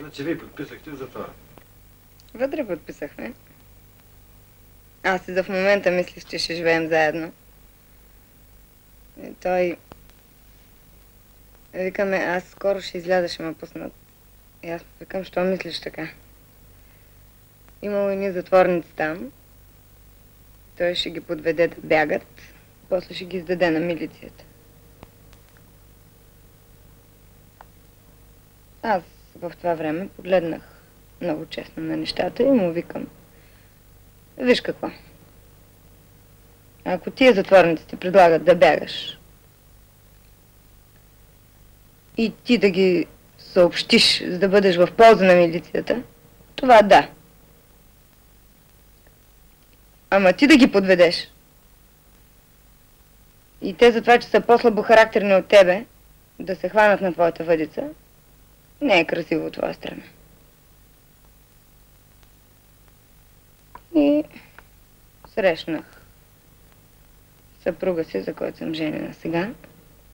Значи вие подписахте затвора. Вътре подписахме. Аз и за в момента мислих, че ще живеем заедно. И той... Викаме, аз скоро ще изляза, ще ме пуснат. И аз викам, що мислиш така? Имало едни затворници там. Той ще ги подведе да бягат. После ще ги издаде на милицията. Аз в това време погледнах много честно на нещата и му викам. Виж какво. Ако тия затворници ти предлагат да бягаш и ти да ги съобщиш, за да бъдеш в полза на милицията, това да. Ама ти да ги подведеш и те за това, че са по-слабохарактерни от тебе, да се хванат на твоята въдица, не е красиво от твоя страна. И срещнах съпруга си, за който съм женена сега.